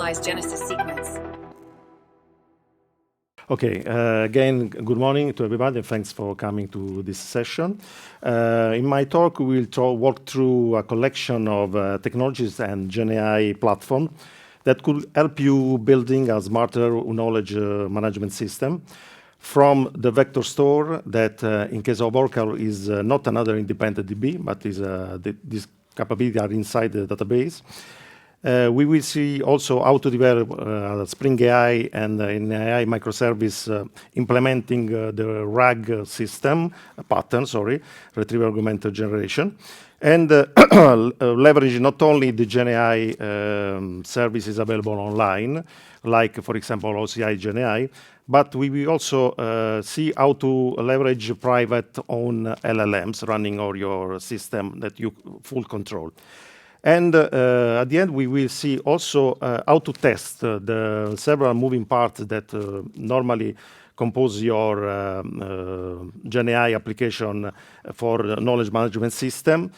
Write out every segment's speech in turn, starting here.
initialize Genesis sequence. Okay, again, good morning to everybody, and thanks for coming to this session. In my talk, we will walk through a collection of technologies and GenAI platform that could help you building a smarter knowledge management system from the vector store that, in case of Oracle, is not another independent DB, but is this capability are inside the database. We will see also how to develop Spring AI and an AI microservice implementing the RAG system, retrieval-augmented generation, and leverage not only the GenAI services available online, like, for example, OCI GenAI, but we will also see how to leverage private own LLMs running on your system that you full control. And at the end, we will see also how to test the several moving parts that normally compose your GenAI application for the knowledge management system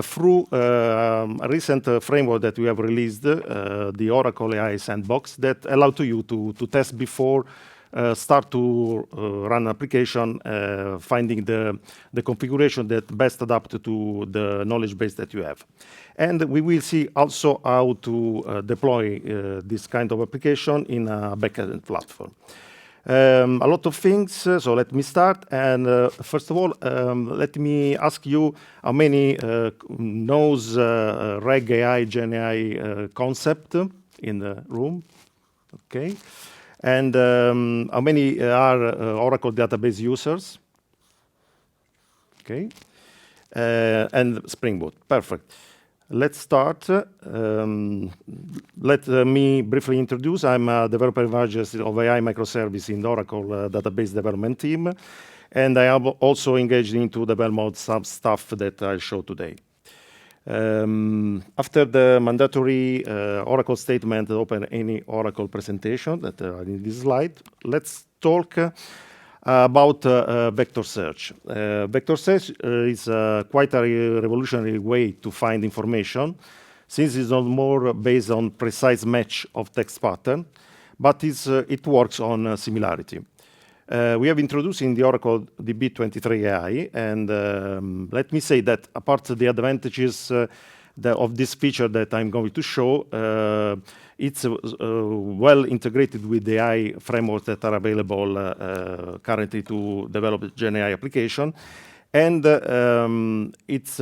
through a recent framework that we have released, the Oracle AI Sandbox, that allow to you to test before start to run an application, finding the configuration that best adapt to the knowledge base that you have. And we will see also how to deploy this kind of application in a backend platform. A lot of things, so let me start. And first of all, let me ask you how many knows RAG AI, Gen AI concept in the room? Okay. And how many are Oracle database users? Okay. And Spring Boot, perfect. Let's start. Let me briefly introduce. I'm a developer evangelist of AI microservice in the Oracle database development team. And I have also engaged into development of some stuff that I'll show today. After the mandatory Oracle statement, open any Oracle presentation that are in this slide. Let's talk about vector search. Vector search is quite a revolutionary way to find information, since it's not more based on precise match of text pattern, but it works on similarity. We have introduced in the Oracle DB23 AI, and let me say that apart from the advantages of this feature that I'm going to show, it's well integrated with the AI frameworks that are available currently to develop Gen AI application, and it's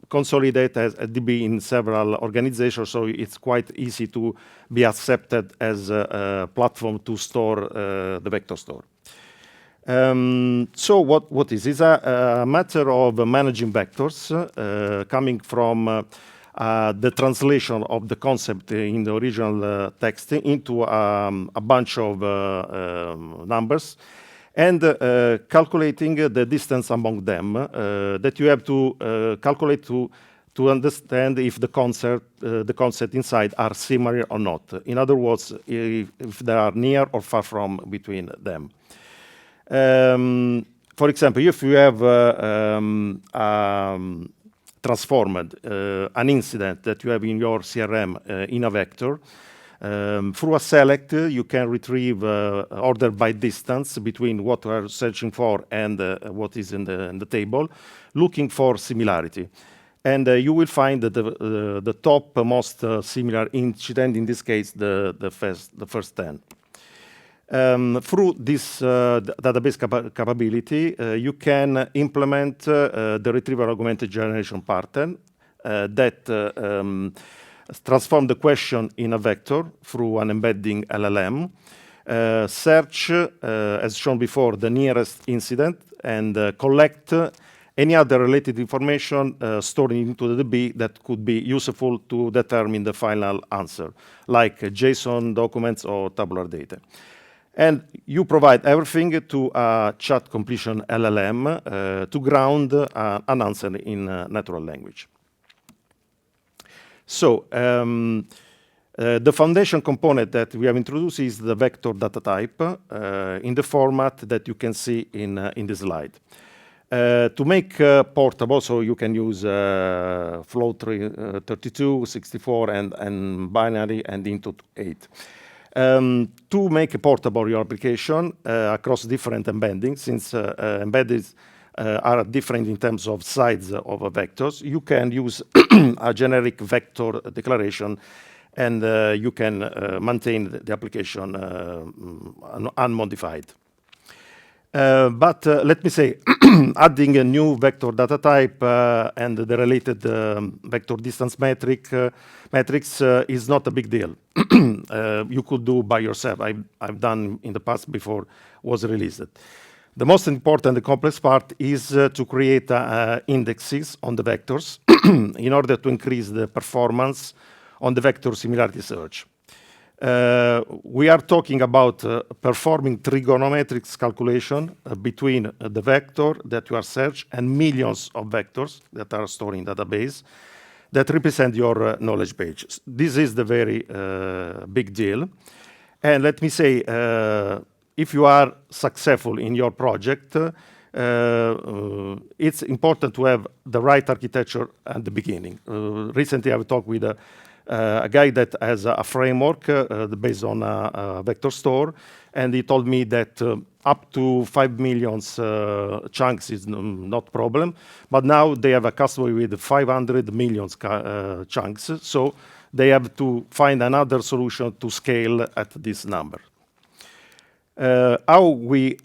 consolidated as a DB in several organizations, so it's quite easy to be accepted as a platform to store the vector store. So what is? It's a matter of managing vectors coming from the translation of the concept in the original text into a bunch of numbers, and calculating the distance among them that you have to calculate to understand if the concept inside are similar or not. In other words, if they are near or far from between them. For example, if you have transformed an incident that you have in your CRM in a vector, through a select, you can retrieve order by distance between what we are searching for and what is in the table, looking for similarity. And you will find that the top most similar incident, in this case, the first 10. Through this database capability, you can implement the retrieval-augmented generation pattern that transform the question in a vector through an embedding LLM, search, as shown before, the nearest incident, and collect any other related information stored into the DB that could be useful to determine the final answer, like JSON documents or tabular data. And you provide everything to a chat completion LLM to ground an answer in natural language. So the foundation component that we have introduced is the vector data type in the format that you can see in the slide. To make portable, so you can use float 32, 64, and binary, and into 8. To make portable your application across different embeddings, since embeddings are different in terms of size of vectors, you can use a generic vector declaration, and you can maintain the application unmodified. But let me say, adding a new vector data type and the related vector distance matrix is not a big deal. You could do by yourself. I've done in the past before was released. The most important and complex part is to create indexes on the vectors in order to increase the performance on the vector similarity search. We are talking about performing trigonometric calculation between the vector that you are searching and millions of vectors that are stored in database that represent your knowledge base. This is the very big deal. And let me say, if you are successful in your project, it's important to have the right architecture at the beginning. Recently, I've talked with a guy that has a framework based on a vector store, and he told me that up to 5 million chunks is not problem, but now they have a customer with 500 million chunks, so they have to find another solution to scale at this number. How we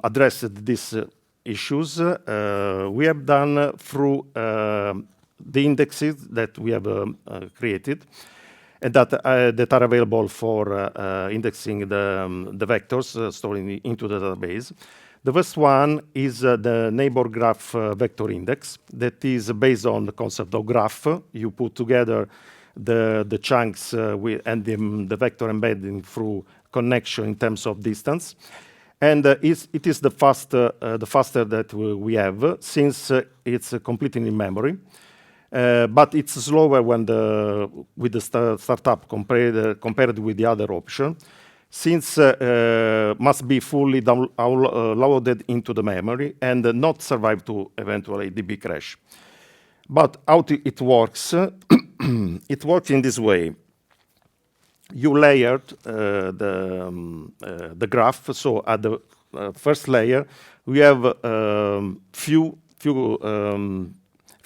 addressed these issues, we have done through the indexes that we have created and that are available for indexing the vectors stored into the database. The first one is the neighbor graph vector index that is based on the concept of graph. You put together the chunks and the vector embedding through connection in terms of distance. And it is the faster that we have, since it's completely in memory. But it's slower when with the startup compared with the other option, since must be fully loaded into the memory and not survive to eventually DB crash. But how it works, it works in this way. You layered the graph. So at the first layer, we have few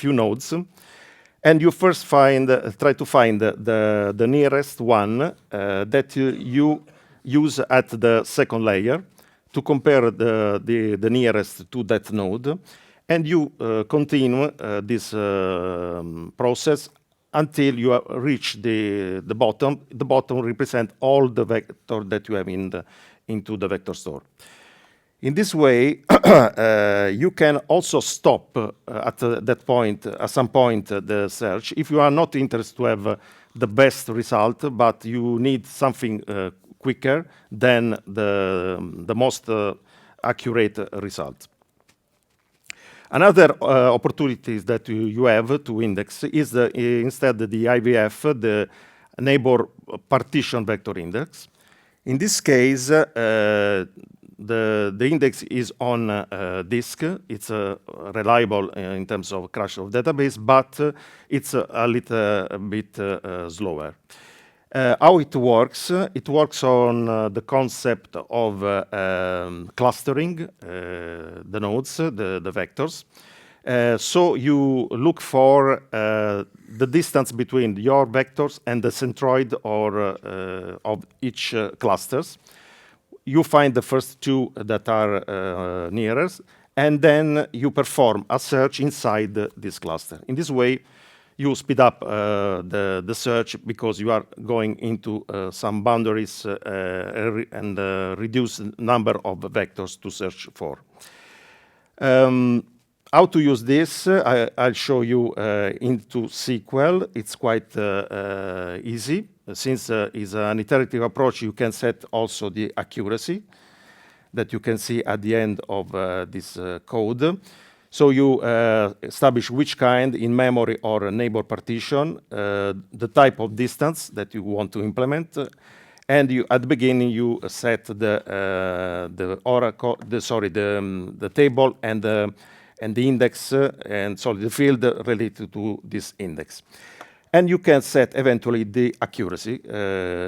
nodes, and you first try to find the nearest one that you use at the second layer to compare the nearest to that node, and you continue this process until you reach the bottom. The bottom represents all the vector that you have into the vector store. In this way, you can also stop at that point, at some point, the search if you are not interested to have the best result, but you need something quicker than the most accurate result. Another opportunities that you have to index is instead the IVF, the neighbor partition vector index. In this case, the index is on disk. It's reliable in terms of crash of database, but it's a little bit slower. How it works? It works on the concept of clustering the nodes, the vectors. So you look for the distance between your vectors and the centroid of each clusters. You find the first two that are nearest, and then you perform a search inside this cluster. In this way, you speed up the search because you are going into some boundaries and reduce the number of vectors to search for. How to use this? I'll show you into SQL. It's quite easy. Since it's an iterative approach, you can set also the accuracy that you can see at the end of this code. So you establish which kind in memory or a neighbor partition, the type of distance that you want to implement, And you, at the beginning, you set the Oracle, the table and the index, and so the field related to this index. And you can set eventually the accuracy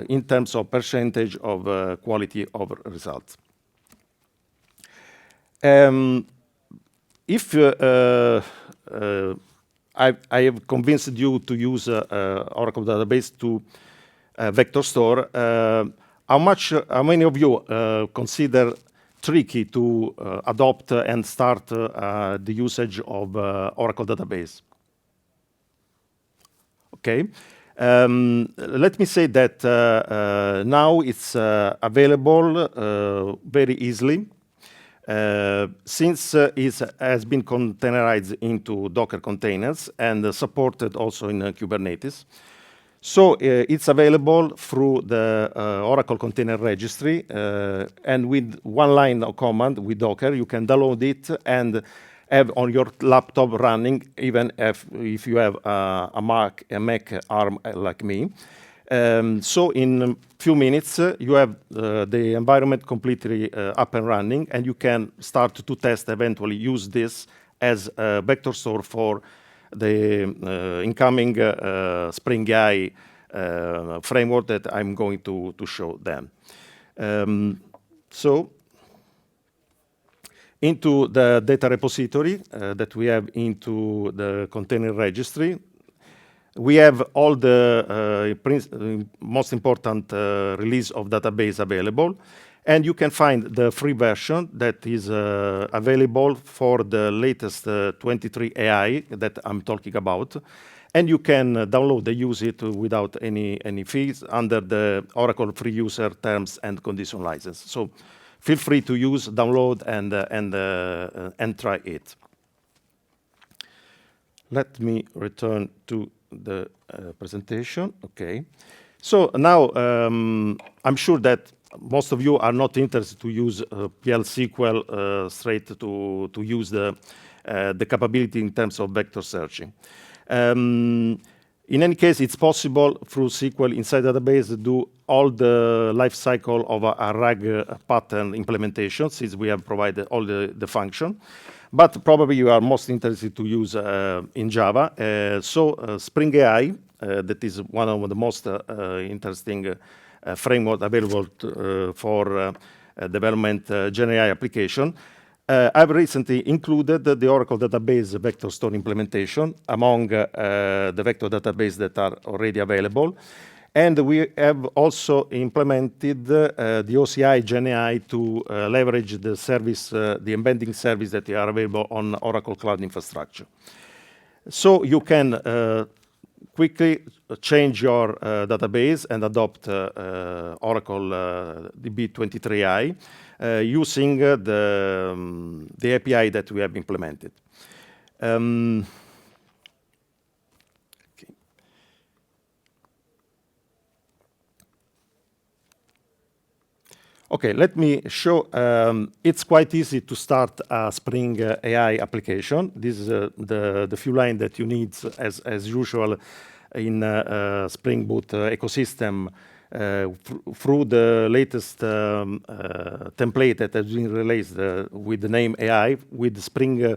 in terms of percentage of quality of results. If I have convinced you to use Oracle database to vector store, how many of you consider tricky to adopt and start the usage of Oracle database? Okay. Let me say that now it's available very easily. Since it has been containerized into Docker containers and supported also in Kubernetes. So it's available through the Oracle Container Registry, and with one line of command with Docker, you can download it and have on your laptop running, even if you have a Mac ARM like me. So in a few minutes, you have the environment completely up and running, and you can start to test, eventually use this as a vector store for the incoming Spring AI framework that I'm going to show them. So into the data repository that we have into the container registry, we have all the most important release of database available, and you can find the free version that is available for the latest 23 AI that I'm talking about, and you can download and use it without any fees under the Oracle free user terms and condition license. So feel free to use, download, and try it. Let me return to the presentation. Okay. So now I'm sure that most of you are not interested to use PL SQL straight to use the capability in terms of vector searching. In any case, it's possible through SQL inside database to do all the life cycle of a RAG pattern implementation, since we have provided all the function. But probably you are most interested to use in Java. So Spring AI, that is one of the most interesting framework available for development GenAI application. I've recently included the Oracle database vector store implementation among the vector database that are already available. And we have also implemented the OCI GenAI to leverage the service, the embedding service that are available on Oracle Cloud Infrastructure. So you can quickly change your database and adopt Oracle DB23i using the API that we have implemented. Okay, let me show. It's quite easy to start a Spring AI application. This is the few lines that you need, as usual, in Spring Boot ecosystem through the latest template that has been released with the name AI. With Spring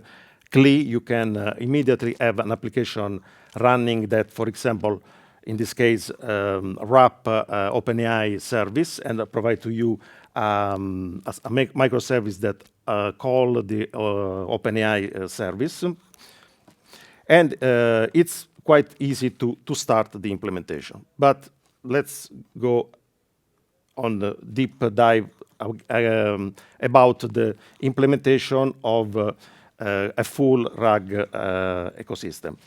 CLI, you can immediately have an application running that, for example, in this case, wrap OpenAI service and provide to you a microservice that call the OpenAI service. And it's quite easy to start the implementation. But let's go on the deep dive about the implementation of a full RAG ecosystem.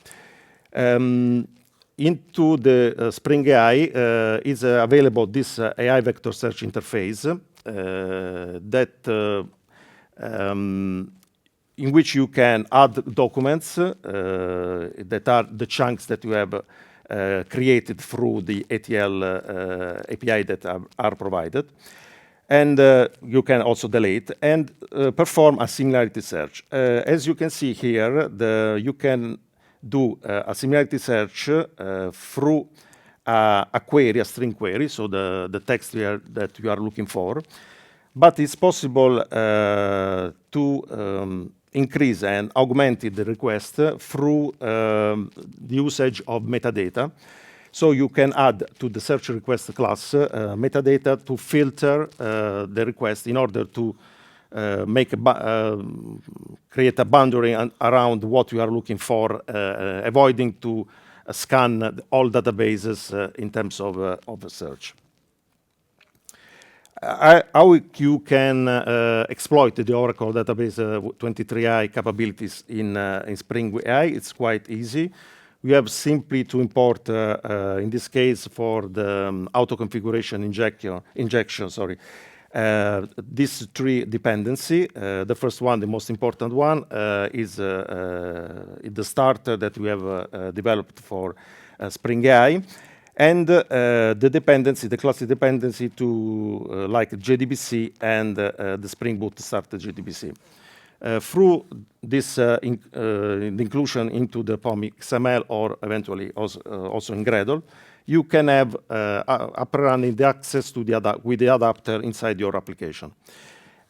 Into the Spring AI is available this AI vector search interface that in which you can add documents that are the chunks that you have created through the ATL API that are provided. And you can also delete and perform a similarity search. As you can see here, you can do a similarity search through a query, a string query, so the text that you are looking for. But it's possible to increase and augment the request through the usage of metadata. So you can add to the search request class metadata to filter the request in order to create a boundary around what you are looking for, avoiding to scan all databases in terms of a search. How you can exploit the Oracle database 23i capabilities in Spring AI? It's quite easy. We have simply to import, in this case, for the auto configuration injection, these three dependency. The first one, the most important one, is the starter that we have developed for Spring AI. And the dependency, the classic dependency to like JDBC and the Spring Boot starter JDBC. Through this inclusion into the POM XML or eventually also in Gradle, you can have up running the access to with the adapter inside your application.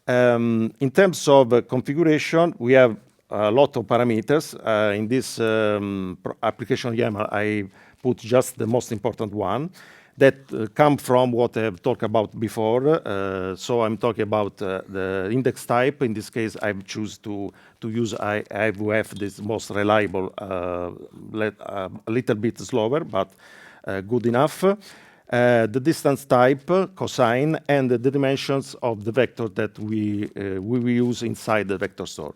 In terms of configuration, we have a lot of parameters. In this application YAML, I put just the most important one that come from what I have talked about before. So I'm talking about the index type. In this case, I've choose to use IVF, this most reliable, a little bit slower, but good enough. The distance type, cosine, and the dimensions of the vector that we will use inside the vector store.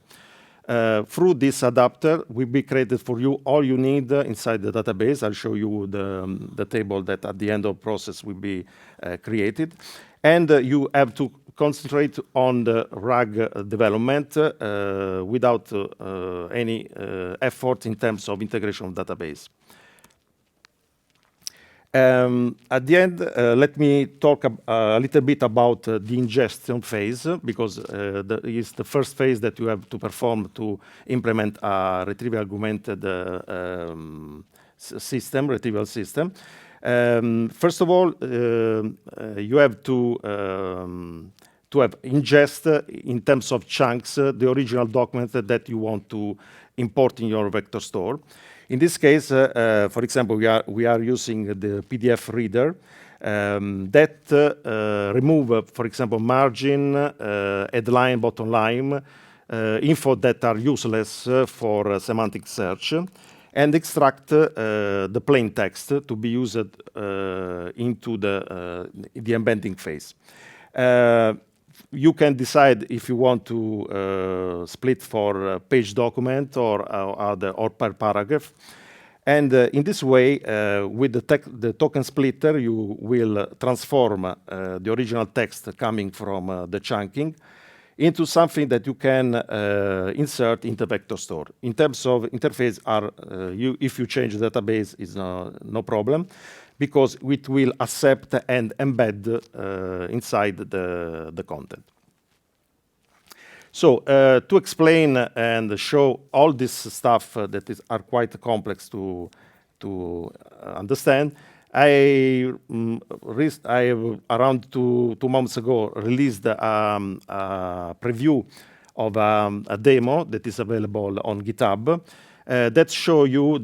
Through this adapter, will be created for you all you need inside the database. I'll show you the table that at the end of the process will be created. And you have to concentrate on the RAG development without any effort in terms of integration of database. At the end, let me talk a little bit about the ingestion phase, because it's the first phase that you have to perform to implement a retrieval-augmented system, retrieval system. First of all, you have to have ingest in terms of chunks the original document that you want to import in your vector store. In this case, for example, we are using the PDF reader that remove, for example, margin, headline, bottom line, info that are useless for semantic search, and extract the plain text to be used into the embedding phase. You can decide if you want to split for page document or per paragraph. And in this way, with the token splitter, you will transform the original text coming from the chunking into something that you can insert in the vector store. In terms of interface, if you change the database, is no problem, because it will accept and embed inside the content. So to explain and show all this stuff that are quite complex to understand, I around two months ago released a preview of a demo that is available on GitHub that show you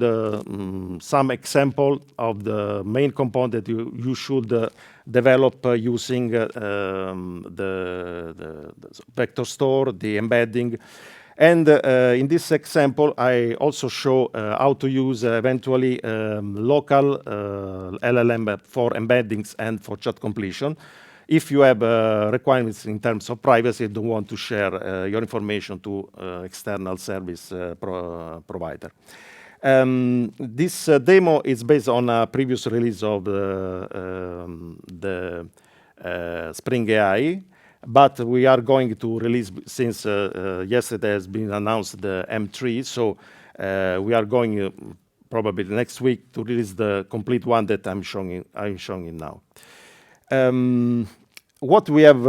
some example of the main component that you should develop using the vector store, the embedding. And in this example, I also show how to use eventually local LLM for embeddings and for chat completion. If you have requirements in terms of privacy, don't want to share your information to external service provider. This demo is based on a previous release of the Spring AI, but we are going to release, since yesterday has been announced the M3, so we are going probably next week to release the complete one that I'm showing now. What we have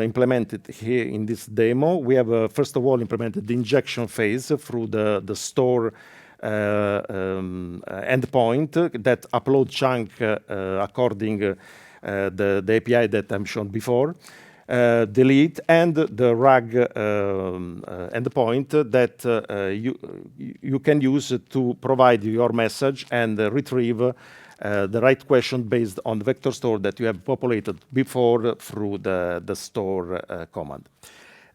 implemented here in this demo, we have first of all implemented the injection phase through the store endpoint that upload chunk according the API that I'm shown before. Delete, and the RAG endpoint that you can use to provide your message and retrieve the right question based on the vector store that you have populated before through the store command.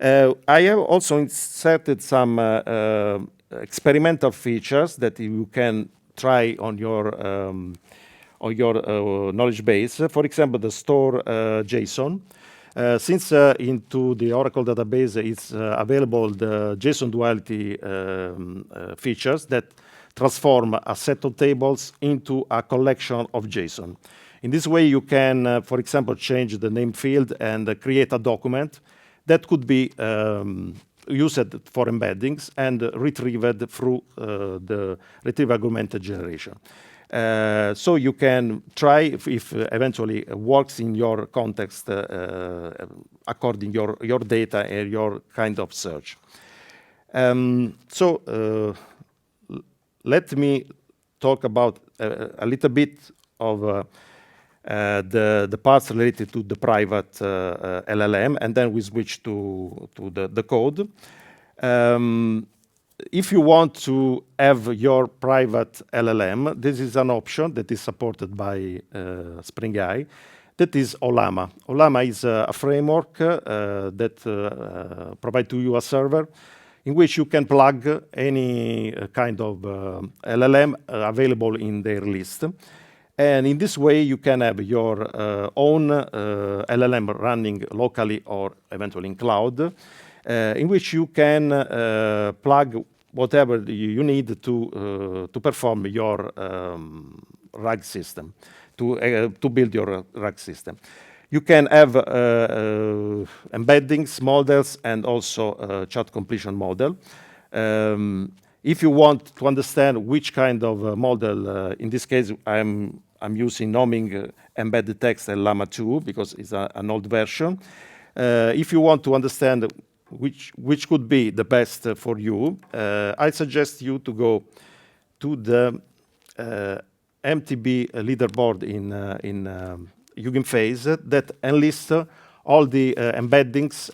I have also inserted some experimental features that you can try on your knowledge base. For example, the store JSON. Since into the Oracle database it's available the JSON duality features that transform a set of tables into a collection of JSON. In this way, you can, for example, change the name field and create a document that could be used for embeddings and retrieved through the retrieval-augmented generation. So you can try if eventually works in your context according your data and your kind of search. Let me talk about a little bit of the parts related to the private LLM, and then we switch to the code. If you want to have your private LLM, this is an option that is supported by Spring AI. That is Ollama. Ollama is a framework that provides to you a server in which you can plug any kind of LLM available in their list. And in this way, you can have your own LLM running locally or eventually in cloud, in which you can plug whatever you need to perform your RAG system, to build your RAG system. You can have embeddings, models, and also chat completion model. If you want to understand which kind of model, in this case, I'm using Noming embedded text and Llama 2 because it's an old version. If you want to understand which could be the best for you, I suggest you to go to the MTB leaderboard in Hugging Face that enlists all the embeddings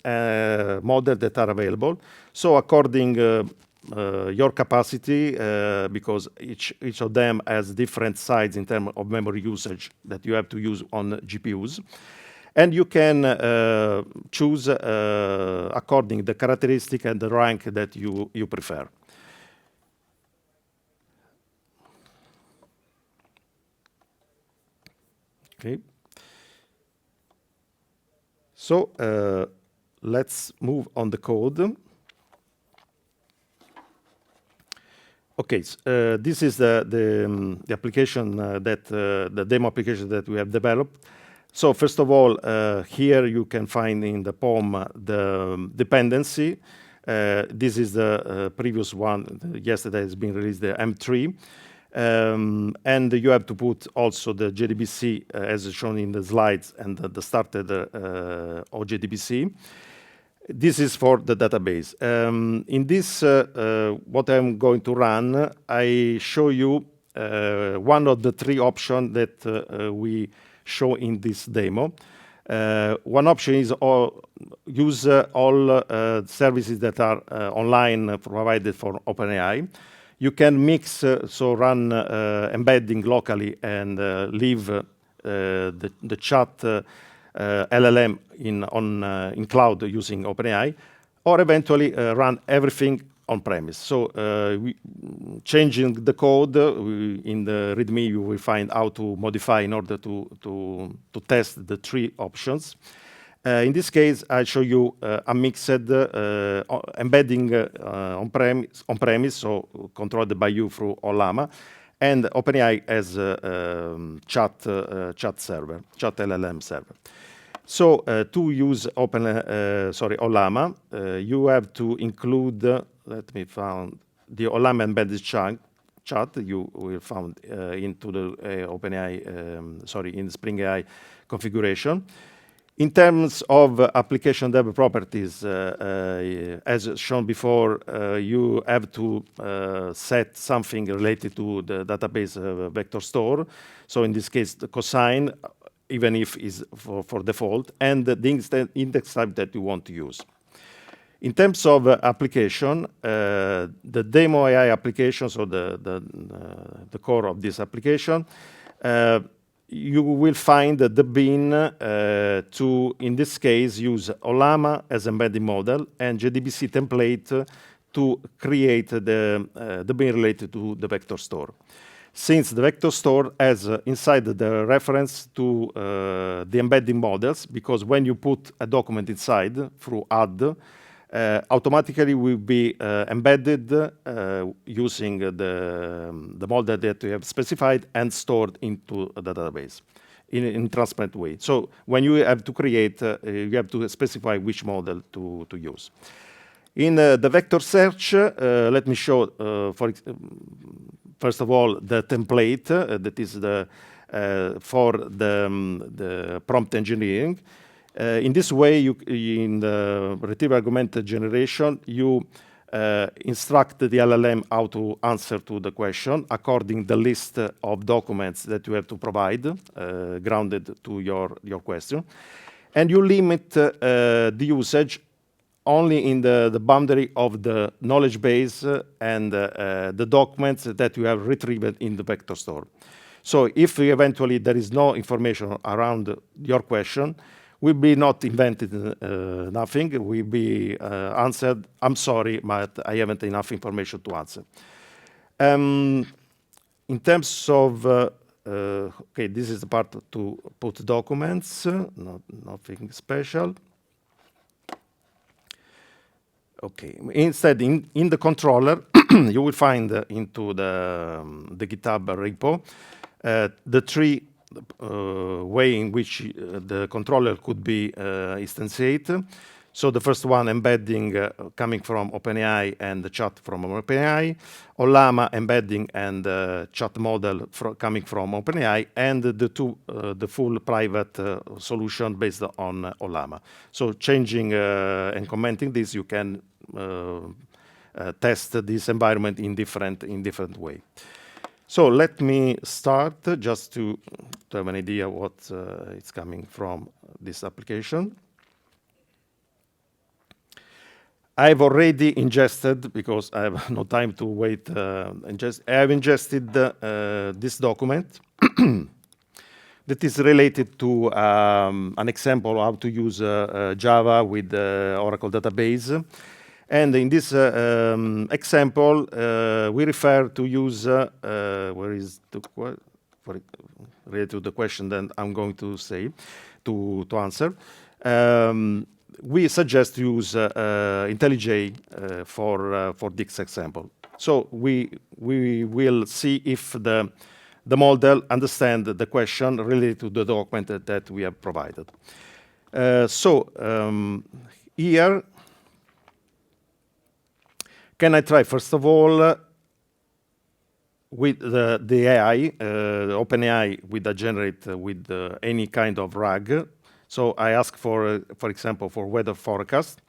model that are available. So according your capacity, because each of them has different size in terms of memory usage that you have to use on GPUs. And you can choose according the characteristic and the rank that you prefer. Okay. So let's move on the code. Okay, this is the application the demo application that we have developed. So first of all, here you can find in the POM the dependency. This is the previous one. Yesterday has been released, the M3. And you have to put also the JDBC as shown in the slides and the started OJDBC. This is for the database. In this, what I'm going to run, I show you one of the three options that we show in this demo. One option is use all services that are online provided for OpenAI. You can mix, so run embedding locally and leave the chat LLM in cloud using OpenAI, or eventually run everything on-premise. So changing the code, in the README you will find how to modify in order to test the three options. In this case, I show you a mixed embedding on-premise, so controlled by you through Ollama, and OpenAI as chat LLM server. So to use Ollama, you have to include, let me find the Ollama embedded chat you will find into the OpenAI, in the Spring AI configuration. In terms of application dev properties, as shown before, you have to set something related to the database vector store. So in this case, the cosine, even if is for default, and the index type that you want to use. In terms of application, the demo AI application, so the core of this application, you will find the bin to, in this case, use Ollama as embedding model and JDBC template to create the bin related to the vector store. Since the vector store has inside the reference to the embedding models, because when you put a document inside through add, automatically will be embedded using the model that you have specified and stored into the database in a transparent way. So when you have to create, you have to specify which model to use. In the vector search, let me show, first of all, the template that is for the prompt engineering. In this way, in the retrieval-augmented generation, you instruct the LLM how to answer to the question according the list of documents that you have to provide, grounded to your question. And you limit the usage only in the boundary of the knowledge base and the documents that you have retrieved in the vector store. So if eventually there is no information around your question, will be not invented nothing, will be answered, I'm sorry, but I haven't enough information to answer. In terms of, okay, this is the part to put documents, nothing special. Okay, instead, in the controller, you will find into the GitHub repo the three way in which the controller could be instantiated. So the first one, embedding coming from OpenAI and the chat from OpenAI, Ollama embedding and chat model coming from OpenAI, and the full private solution based on Ollama. So changing and commenting this, you can test this environment in different way. So let me start just to have an idea what is coming from this application. I've already ingested, because I have no time to wait, I have ingested this document that is related to an example of how to use Java with Oracle database. And in this example, we refer to use, where is the related to the question that I'm going to say, to answer. We suggest to use IntelliJ for this example. So we will see if the model understands the question related to the document that we have provided. Here, can I try, first of all, with the AI, OpenAI, with the generate with any kind of RAG. So I ask for example, for weather forecast,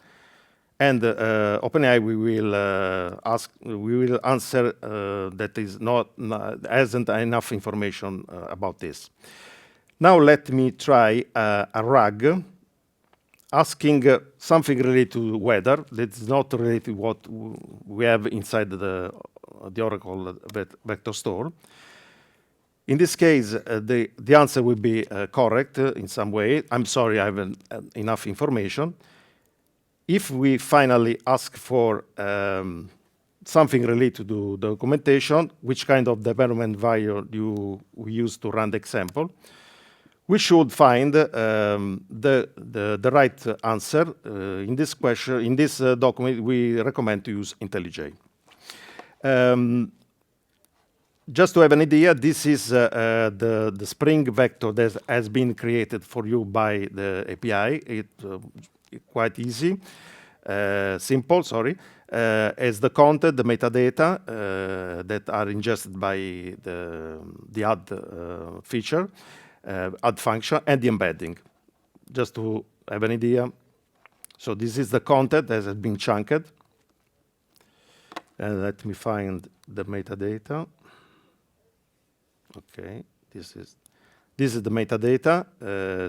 and OpenAI we will answer that is hasn't enough information about this. Now let me try a RAG asking something related to weather that's not related to what we have inside the Oracle vector store. In this case, the answer will be correct in some way. I'm sorry, I haven't enough information. If we finally ask for something related to documentation, which kind of development value we use to run the example, we should find the right answer. In this question, in this document, we recommend to use IntelliJ. Just to have an idea, this is the Spring vector that has been created for you by the API. It's quite easy, simple, sorry. As the content, the metadata that are ingested by the add feature, add function, and the embedding. just to have an idea. So this is the content that has been chunked. And let me find the metadata. Okay, this is the metadata.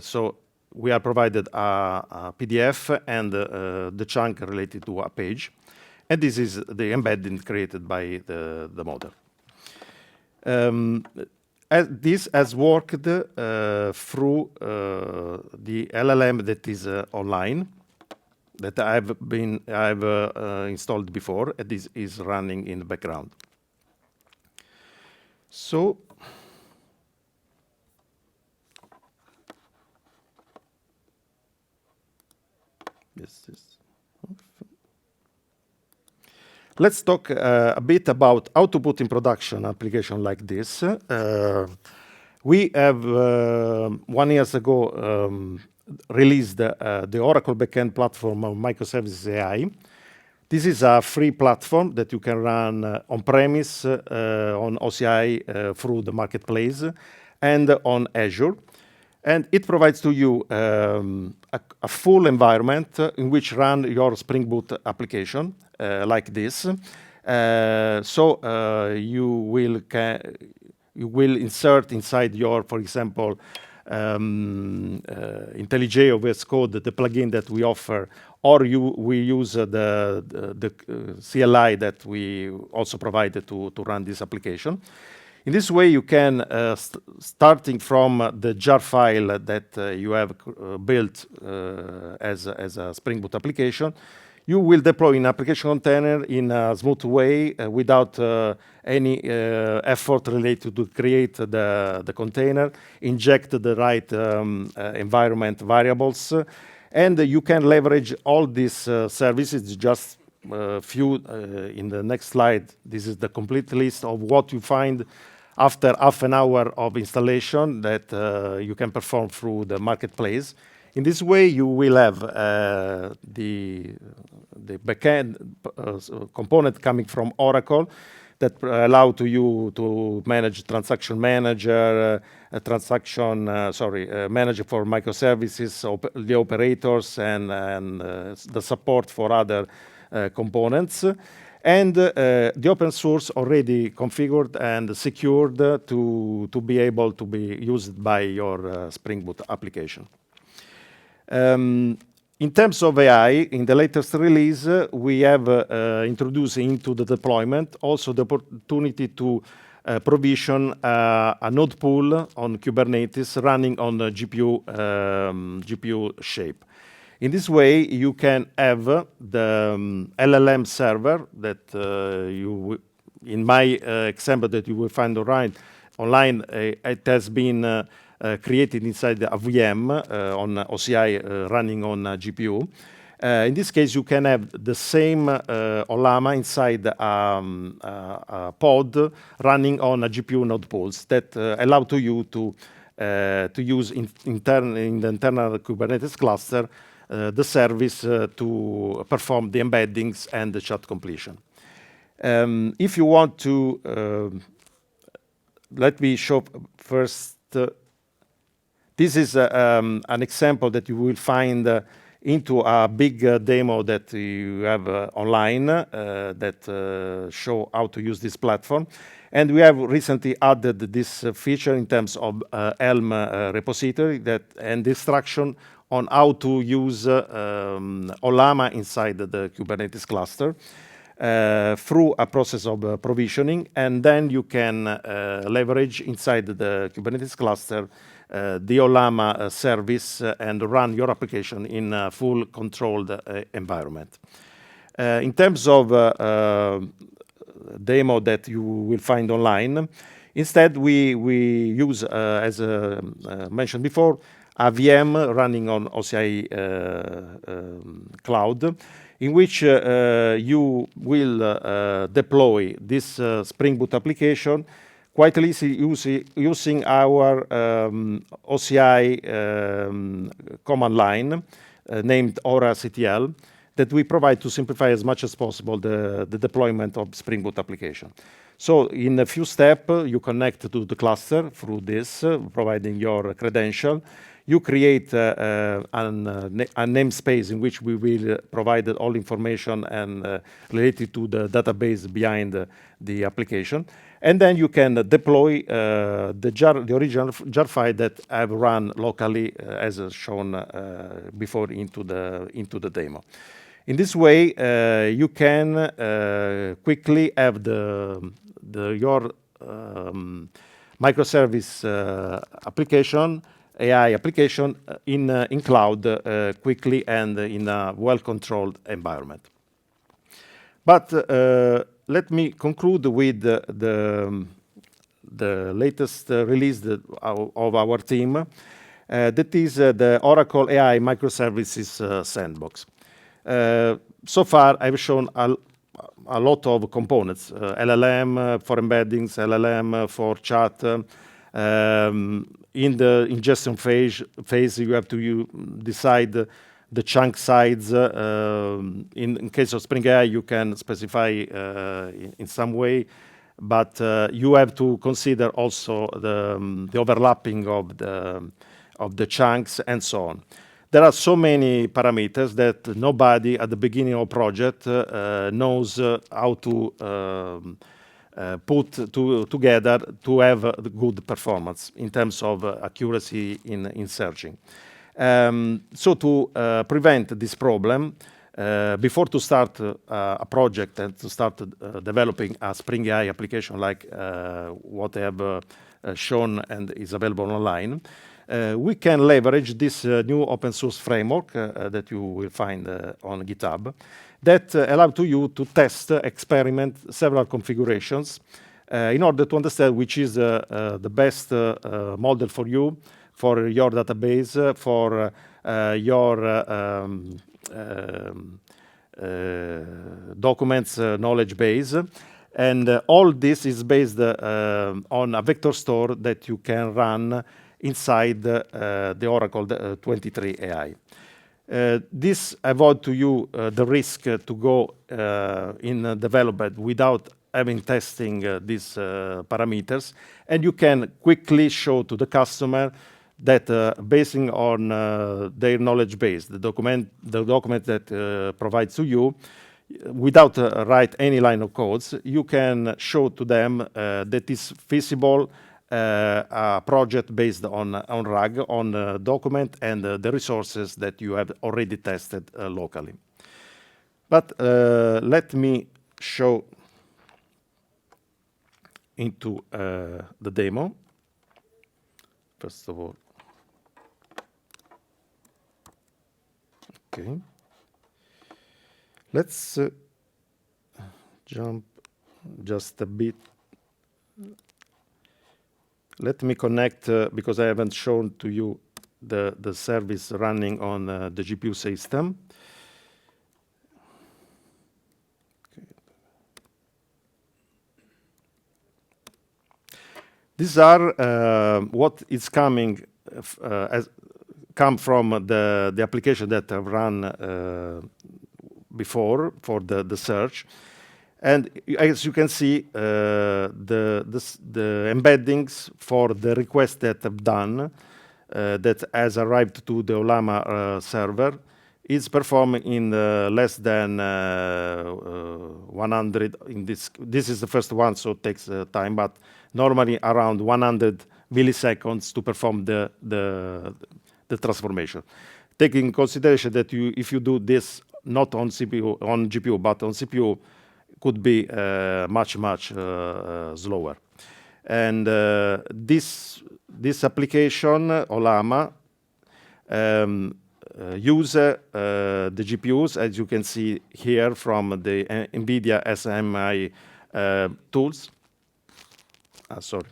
So we are provided a PDF and the chunk related to a page. And this is the embedding created by the model. This has worked through the LLM that is online, that I've installed before, and this is running in the background. So this is. Let's talk a bit about how to put in production an application like this. We have 1 year ago released the Oracle Backend platform of Microservices AI. This is a free platform that you can run on-premise, on OCI through the marketplace, and on Azure. And it provides to you a full environment in which run your Spring Boot application like this. So you will insert inside your, for example, IntelliJ or VS Code, the plugin that we offer, or we use the CLI that we also provided to run this application. In this way, you can, starting from the jar file that you have built as a Spring Boot application, you will deploy an application container in a smooth way without any effort related to create the container, inject the right environment variables, and you can leverage all these services. Just a few in the next slide. This is the complete list of what you find after half an hour of installation that you can perform through the marketplace. In this way, you will have the backend component coming from Oracle that allow to you to manage transaction manager, manager for microservices, the operators, and the support for other components. And the open source already configured and secured to be able to be used by your Spring Boot application. In terms of AI, in the latest release, we have introduced into the deployment also the opportunity to provision a node pool on Kubernetes running on the GPU shape. In this way, you can have the LLM server that in my example that you will find online, it has been created inside a VM on OCI running on a GPU. In this case, you can have the same Ollama inside a pod running on a GPU node pools that allow to you to use in the internal Kubernetes cluster the service to perform the embeddings and the chat completion. If you want to, let me show first. This is an example that you will find into a big demo that you have online that show how to use this platform. And we have recently added this feature in terms of Helm repository and instruction on how to use Ollama inside the Kubernetes cluster through a process of provisioning. And then you can leverage inside the Kubernetes cluster the Ollama service and run your application in a full controlled environment. In terms of demo that you will find online, instead we use, as mentioned before, a VM running on OCI cloud, in which you will deploy this Spring Boot application quite easily using our OCI command line named auractl that we provide to simplify as much as possible the deployment of Spring Boot application. So in a few steps, you connect to the cluster through this, providing your credential. you create a namespace in which we will provide all information and related to the database behind the application. And then you can deploy the original jar file that I've run locally, as shown before into the demo. In this way, you can quickly have your microservice application, AI application in cloud quickly and in a well-controlled environment. But let me conclude with the latest release of our team. That is the Oracle AI Microservices Sandbox. So far, I've shown a lot of components, LLM for embeddings, LLM for chat. In the ingestion phase, you have to decide the chunk size. In case of Spring AI, you can specify in some way, but you have to consider also the overlapping of the chunks and so on. There are so many parameters that nobody at the beginning of a project knows how to put together to have a good performance in terms of accuracy in searching. So to prevent this problem, before to start a project and to start developing a Spring AI application like what I have shown and is available online, we can leverage this new open source framework that you will find on GitHub that allow to you to test, experiment several configurations in order to understand which is the best model for you, for your database, for your documents knowledge base. And all this is based on a vector store that you can run inside the Oracle 23 AI. This avoid to you the risk to go in development without having testing these parameters, and you can quickly show to the customer that basing on their knowledge base, the document that provides to you, without write any line of codes, you can show to them that is feasible a project based on RAG, on document and the resources that you have already tested locally. But let me show into the demo. First of all, okay. Let's jump just a bit. Let me connect, because I haven't shown to you the service running on the GPU system. Okay. These are what is coming come from the application that I've run before for the search. And as you can see, the embeddings for the request that I've done that has arrived to the Olama server is performed in less than 100. This is the first one, so it takes time, but normally around 100 milliseconds to perform the transformation. Taking in consideration that if you do this not on GPU, but on CPU, could be much slower. And this application, Olama, use the GPUs, as you can see here from the NVIDIA SMI tools. Sorry.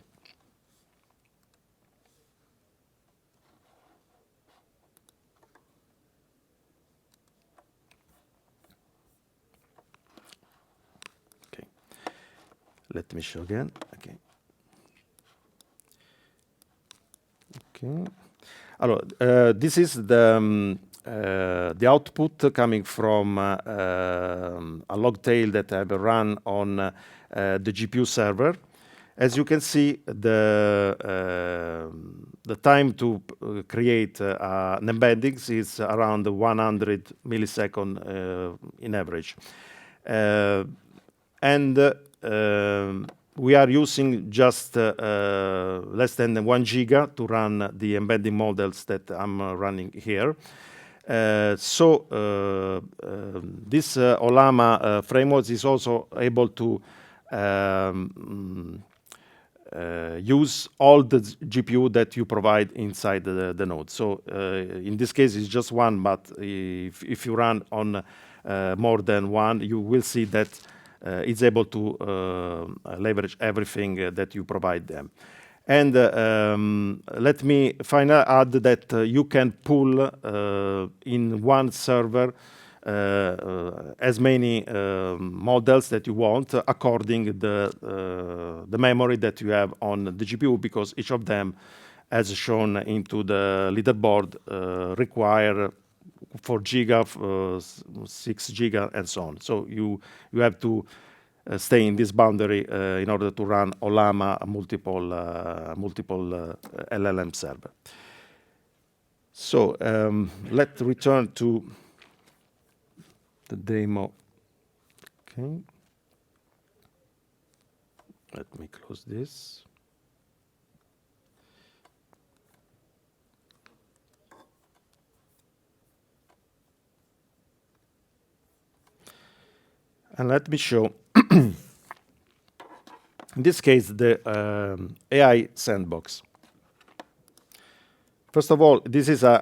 Let me show again. Okay. Alors, this is the output coming from a log tail that I have run on the GPU server. As you can see, the time to create an embeddings is around 100 milliseconds in average. And we are using just less than 1 giga to run the embedding models that I'm running here. This Olama framework is also able to use all the GPU that you provide inside the node. So in this case, it's just one, but if you run on more than one, you will see that it's able to leverage everything that you provide them. And let me finally add that you can pull in one server as many models that you want according the memory that you have on the GPU, because each of them, as shown into the leaderboard, require 4 giga, 6 giga, and so on. So you have to stay in this boundary in order to run Olama multiple LLM server. So let's return to the demo. Okay. Let me close this. And let me show, in this case, the AI sandbox. First of all, this is a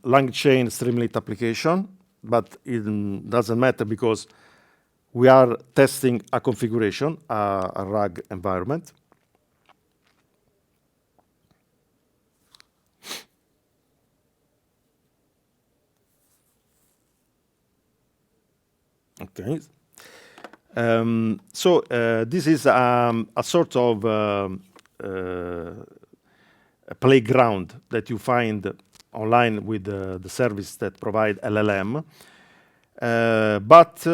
LangChain Streamlit application, but it doesn't matter because we are testing a configuration, a RAG environment. Okay. This is a sort of a playground that you find online with the service that provide LLM. But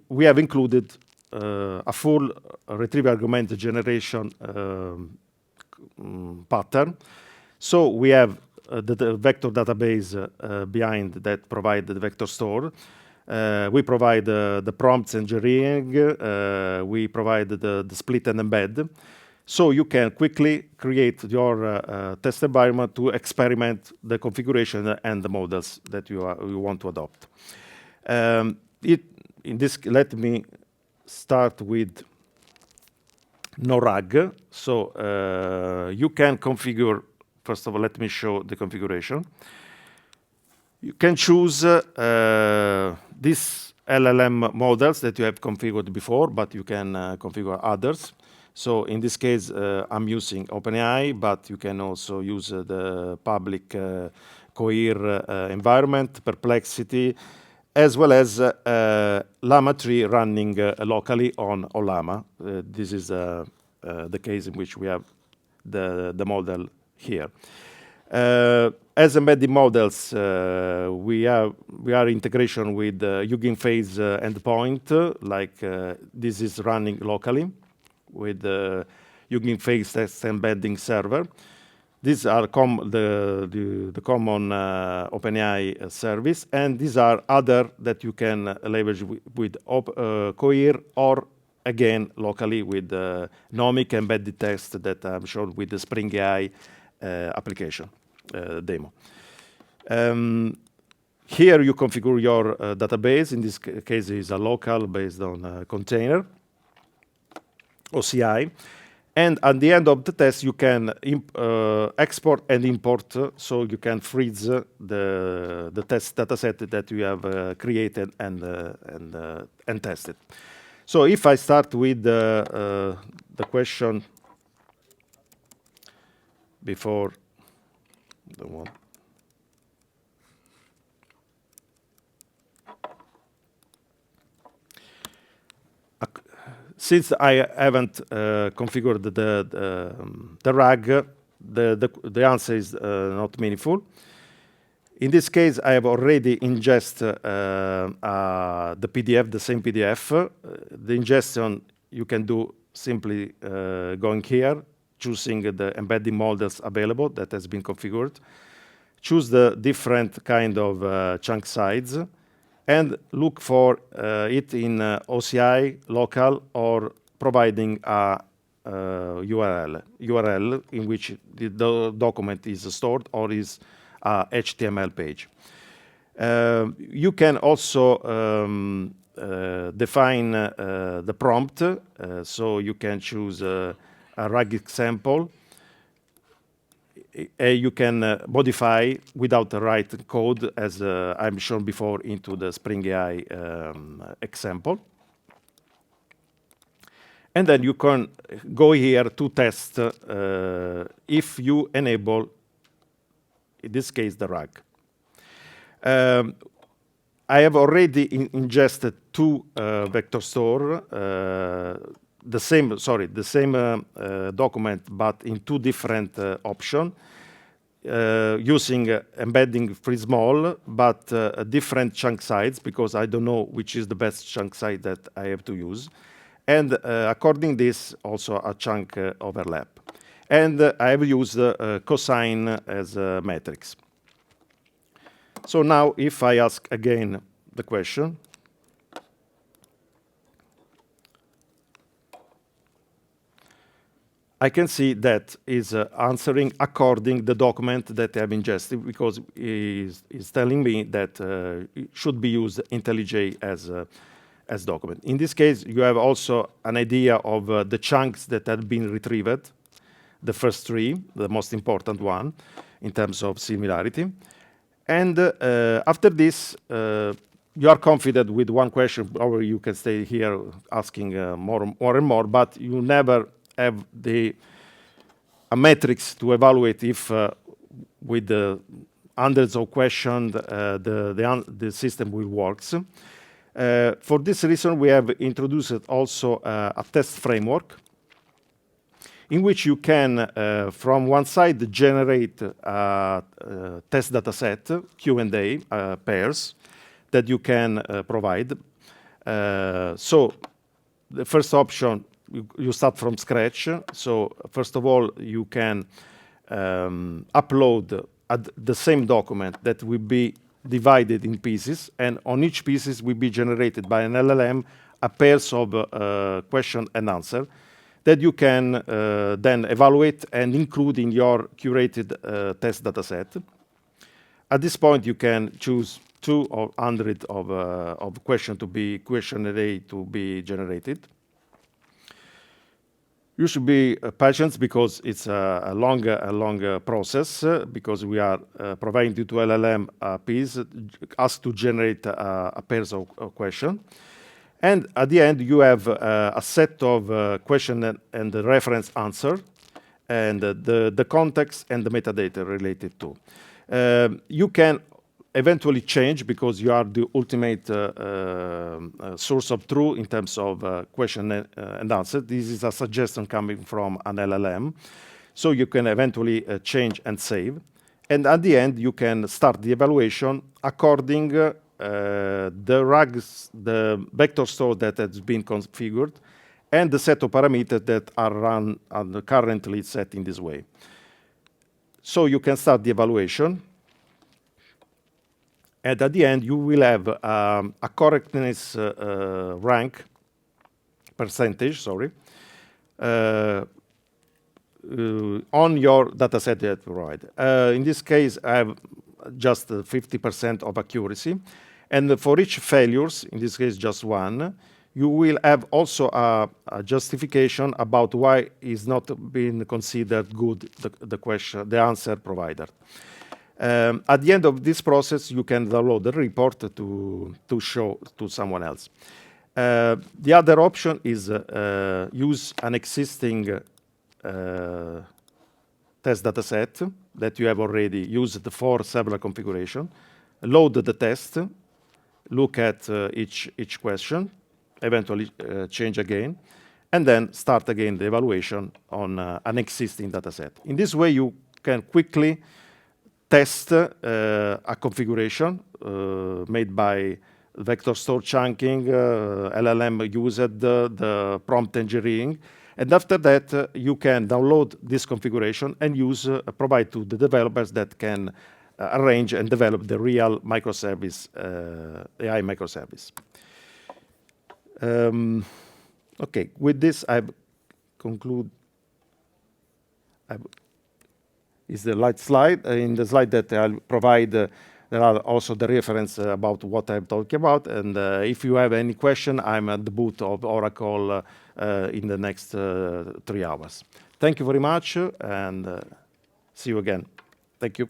we have included a full retrieval-augmented generation pattern. So we have the vector database behind that provide the vector store. We provide the prompts engineering. We provide the split and embed. So you can quickly create your test environment to experiment the configuration and the models that you want to adopt. Let me start with no RAG. So you can configure. First of all, let me show the configuration. You can choose these LLM models that you have configured before, but you can configure others. So in this case, I'm using OpenAI, but you can also use the public Cohere environment, Perplexity, as well as Llama 3 running locally on Olama. This is the case in which we have the model here. As embedded models, we are integration with Hugging Face endpoint, like this is running locally with the Hugging Face test embedding server. These are the common OpenAI service, and these are other that you can leverage with Cohere or again locally with Nomic embedded test that I'm shown with the Spring AI application demo. Here you configure your database. In this case, it is a local based on a container, OCI. And at the end of the test, you can export and import, so you can freeze the test dataset that you have created and tested. So if I start with the question before the one. Since I haven't configured the RAG, the answer is not meaningful. In this case, I have already ingested the PDF, the same PDF. The ingestion you can do simply going here, choosing the embedding models available that has been configured, choose the different kind of chunk size, and look for it in OCI, local, or providing a URL in which the document is stored or is a HTML page. You can also define the prompt, so you can choose a RAG example. You can modify without the right code, as I've shown before into the Spring AI example. And then you can go here to test if you enable, in this case, the RAG. I have already ingested two vector store, the same document, but in two different options, using embedding free small, but different chunk size, because I don't know which is the best chunk size that I have to use. And according this, also a chunk overlap. And I have used cosine as a matrix. So now if I ask again the question, I can see that is answering according the document that I have ingested, because it's telling me that it should be used IntelliJ as document. In this case, you have also an idea of the chunks that have been retrieved, the first three, the most important one, in terms of similarity. And after this, you are confident with one question, or you can stay here asking more and more, but you never have a matrix to evaluate if with the hundreds of questions the system will work. For this reason, we have introduced also a test framework in which you can, from one side, generate a test data set, Q&A pairs, that you can provide. So the first option, you start from scratch. So first of all, you can upload the same document that will be divided in pieces, and on each pieces will be generated by an LLM a pairs of question and answer that you can then evaluate and include in your curated test data set. At this point, you can choose 2 or 100 of question array to be generated. You should be patient because it's a longer process, because we are providing to LLM a piece, asked to generate a pairs of questions. And at the end, you have a set of question and the reference answer, and the context and the metadata related to. You can eventually change, because you are the ultimate source of truth in terms of question and answer. This is a suggestion coming from an LLM. So you can eventually change and save. And at the end, you can start the evaluation according the RAGs, the vector store that has been configured, and the set of parameters that are run and currently set in this way. So you can start the evaluation. And at the end, you will have a correctness rank, percentage, sorry, on your data set that you provide. In this case, I have just 50% of accuracy. And for each failures, in this case just one, you will have also a justification about why is not being considered good the answer provided. At the end of this process, you can download the report to show to someone else. The other option is use an existing test data set that you have already used for several configuration. Load the test, look at each question, eventually change again, and then start again the evaluation on an existing data set. In this way, you can quickly test a configuration made by vector store chunking, LLM used the prompt engineering, And after that, you can download this configuration and use, provide to the developers that can arrange and develop the real microservice, AI microservice. Okay, with this, I conclude. Is the light slide. In the slide that I'll provide, there are also the reference about what I'm talking about. And if you have any question, I'm at the booth of Oracle in the next 3 hours. Thank you very much, and see you again. Thank you.